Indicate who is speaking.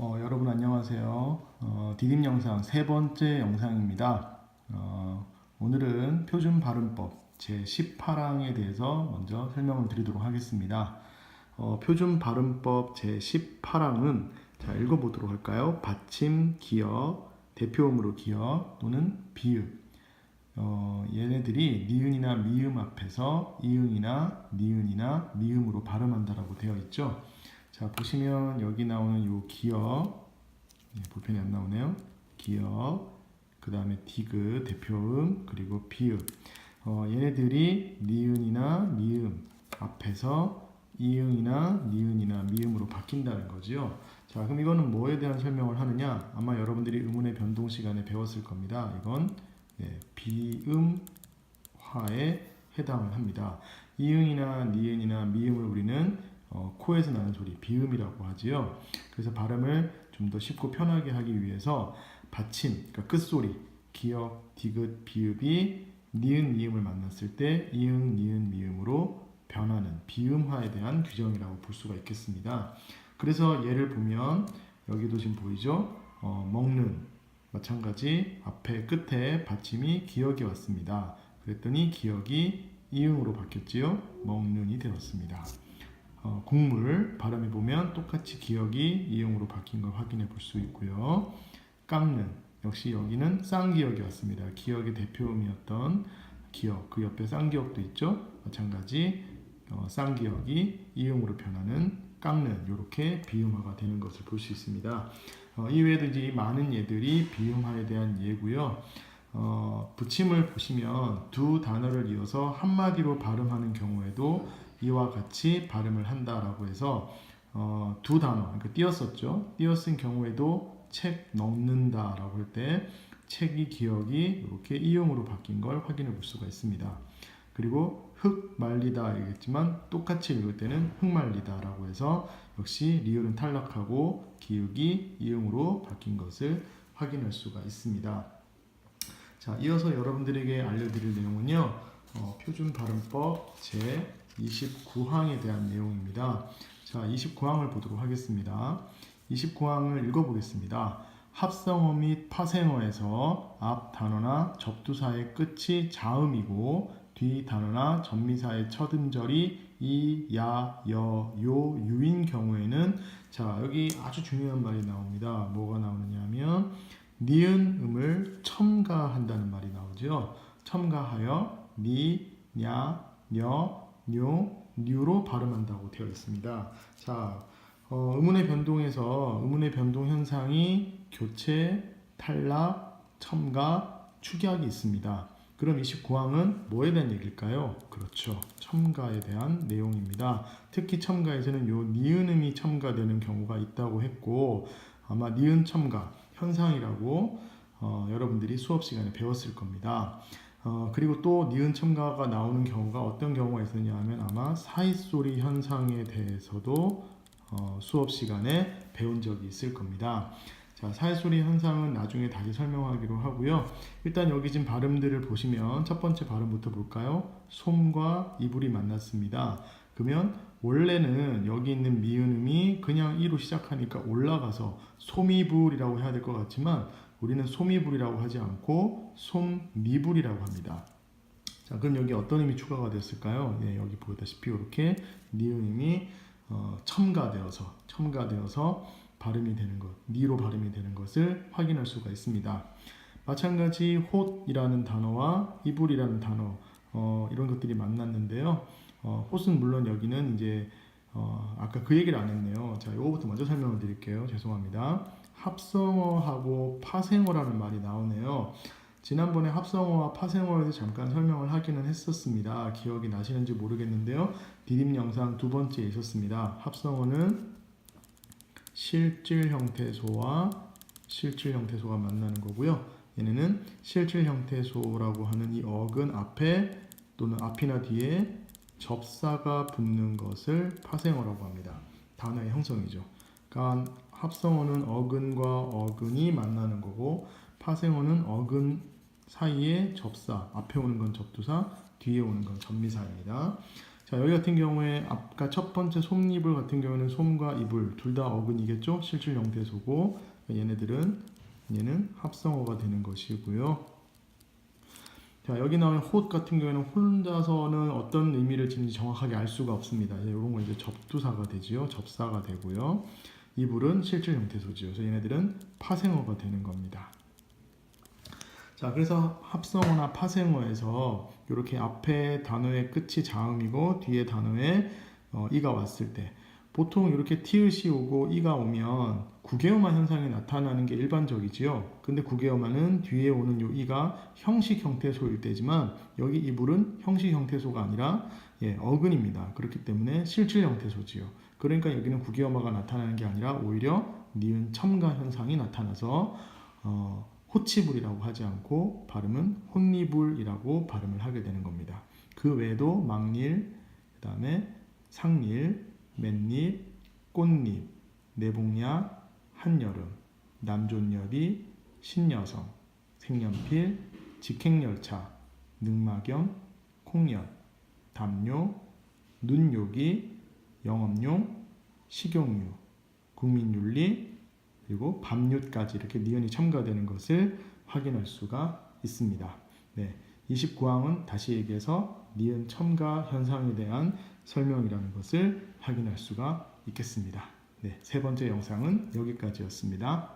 Speaker 1: 여러분 안녕하세요. 디딤 영상 세 번째 영상입니다. 오늘은 표준 발음법 제18항에 대해서 먼저 설명을 드리도록 하겠습니다. 표준 발음법 제18항은 자, 읽어보도록 할까요? 받침, 기역, 대표음으로 기역 또는 비읍. 얘네들이 니은이나 미음 앞에서 이응이나 니은이나 미음으로 발음한다라고 되어 있죠. 자, 보시면 여기 나오는 요 기역, 볼펜이 안 나오네요. 기역, 그 다음에 디귿, 대표음, 그리고 비읍. 얘네들이 니은이나 미음 앞에서 이응이나 니은이나 미음으로 바뀐다는 거죠. 자, 그럼 이거는 뭐에 대한 설명을 하느냐? 아마 여러분들이 의문의 변동 시간에 배웠을 겁니다. 이건 비음화에 해당을 합니다. 이응이나 니은이나 미음을 우리는 코에서 나는 소리, 비음이라고 하지요. 그래서 발음을 좀 더 쉽고 편하게 하기 위해서 받침, 그러니까 끝소리, 기역, 디귿, 비읍이 니은, 미음을 만났을 때 이응, 니은, 미음으로 변하는 비음화에 대한 규정이라고 볼 수가 있겠습니다. 그래서 예를 보면 여기도 지금 보이죠? 먹는, 마찬가지 앞에 끝에 받침이 기역이 왔습니다. 그랬더니 기역이 이응으로 바뀌었지요. 먹는이 되었습니다. 국물 발음해보면 똑같이 기역이 이응으로 바뀐 걸 확인해 볼 수 있고요. 깎는, 역시 여기는 쌍기역이 왔습니다. 기역의 대표음이었던 기역, 그 옆에 쌍기역도 있죠. 마찬가지 쌍기역이 이응으로 변하는 깎는, 이렇게 비음화가 되는 것을 볼 수 있습니다. 이외에도 이제 많은 예들이 비음화에 대한 예고요. 붙임을 보시면 두 단어를 이어서 한마디로 발음하는 경우에도 이와 같이 발음을 한다라고 해서 두 단어, 그러니까 띄었었죠. 띄었은 경우에도 책 넣는다라고 할 때 책이 기역이 이렇게 이응으로 바뀐 걸 확인해 볼 수가 있습니다. 그리고 흙 말리다 알겠지만 똑같이 읽을 때는 흙 말리다라고 해서 역시 리을은 탈락하고 기역이 이응으로 바뀐 것을 확인할 수가 있습니다. 자, 이어서 여러분들에게 알려드릴 내용은요, 표준 발음법 제 29항에 대한 내용입니다. 자, 29항을 보도록 하겠습니다. 29항을 읽어보겠습니다. 합성어 및 파생어에서 앞 단어나 접두사의 끝이 자음이고 뒤 단어나 전미사의 첫 음절이 이, 야, 여, 요, 유인 경우에는 자, 여기 아주 중요한 말이 나옵니다. 뭐가 나오느냐 하면 니은음을 첨가한다는 말이 나오죠. 첨가하여 니, 냐, 녀, 뇨, 뉴로 발음한다고 되어 있습니다. 자, 음운의 변동에서 음운의 변동 현상이 교체, 탈락, 첨가, 축약이 있습니다. 그럼 29항은 뭐에 대한 얘기일까요? 그렇죠. 첨가에 대한 내용입니다. 특히 첨가에서는 요 니은음이 첨가되는 경우가 있다고 했고 아마 니은 첨가 현상이라고 여러분들이 수업 시간에 배웠을 겁니다. 그리고 또 니은 첨가가 나오는 경우가 어떤 경우가 있었냐 하면 아마 사이소리 현상에 대해서도 수업 시간에 배운 적이 있을 겁니다. 자, 사이소리 현상은 나중에 다시 설명하기로 하고요. 일단 여기 지금 발음들을 보시면 첫 번째 발음부터 볼까요? 솜과 이불이 만났습니다. 그러면 원래는 여기 있는 미음이 그냥 이로 시작하니까 올라가서 솜이불이라고 해야 될 것 같지만 우리는 솜이불이라고 하지 않고 솜미불이라고 합니다. 자, 그럼 여기 어떤 의미 추가가 됐을까요? 예, 여기 보다시피 이렇게 니은음이 첨가되어서 발음이 되는 것, 니로 발음이 되는 것을 확인할 수가 있습니다. 마찬가지 홑이라는 단어와 이불이라는 단어 이런 것들이 만났는데요. 홑은 물론 여기는 이제 아까 그 얘기를 안 했네요. 자, 이거부터 먼저 설명을 드릴게요. 죄송합니다. 합성어하고 파생어라는 말이 나오네요. 지난번에 합성어와 파생어에 대해서 잠깐 설명을 하기는 했었습니다. 기억이 나시는지 모르겠는데요. 디딤 영상 두 번째에 있었습니다. 합성어는 실질 형태소와 실질 형태소가 만나는 거고요. 얘네는 실질 형태소라고 하는 이 어근 앞에 또는 앞이나 뒤에 접사가 붙는 것을 파생어라고 합니다. 단어의 형성이죠. 그러니까 합성어는 어근과 어근이 만나는 거고 파생어는 어근 사이에 접사, 앞에 오는 건 접두사, 뒤에 오는 건 전미사입니다. 자, 여기 같은 경우에 아까 첫 번째 솜니불 같은 경우에는 솜과 이불 둘 다 어근이겠죠? 실질 영태소고 얘는 합성어가 되는 것이고요. 자, 여기 나오는 홑 같은 경우에는 혼자서는 어떤 의미를 지는지 정확하게 알 수가 없습니다. 이런 건 이제 접두사가 되지요. 접사가 되고요. 이불은 실질 형태소지요. 그래서 얘네들은 파생어가 되는 겁니다. 자, 그래서 합성어나 파생어에서 이렇게 앞에 단어의 끝이 자음이고 뒤에 단어에 이가 왔을 때 보통 이렇게 티읕이 오고 이가 오면 구개어만 현상이 나타나는 게 일반적이지요. 근데 구개어만은 뒤에 오는 요 이가 형식 형태소일 때지만 여기 이불은 형식 형태소가 아니라 어근입니다. 그렇기 때문에 실질 형태소지요. 그러니까 여기는 구개어마가 나타나는 게 아니라 오히려 니은 첨가 현상이 나타나서 호치불이라고 하지 않고 발음은 혼니불이라고 발음을 하게 되는 겁니다. 그 외에도 막릴, 그 다음에 상릴, 맨잎, 꽃잎, 내복야, 한여름, 남존여비, 신여성, 색연필, 직행열차, 능마경, 콩연, 담요, 눈요기, 영업용, 식용유, 국민윤리, 그리고 밤윷까지 이렇게 니은이 첨가되는 것을 확인할 수가 있습니다. 네, 29항은 다시 얘기해서 니은 첨가 현상에 대한 설명이라는 것을 확인할 수가 있겠습니다. 네, 세 번째 영상은 여기까지였습니다.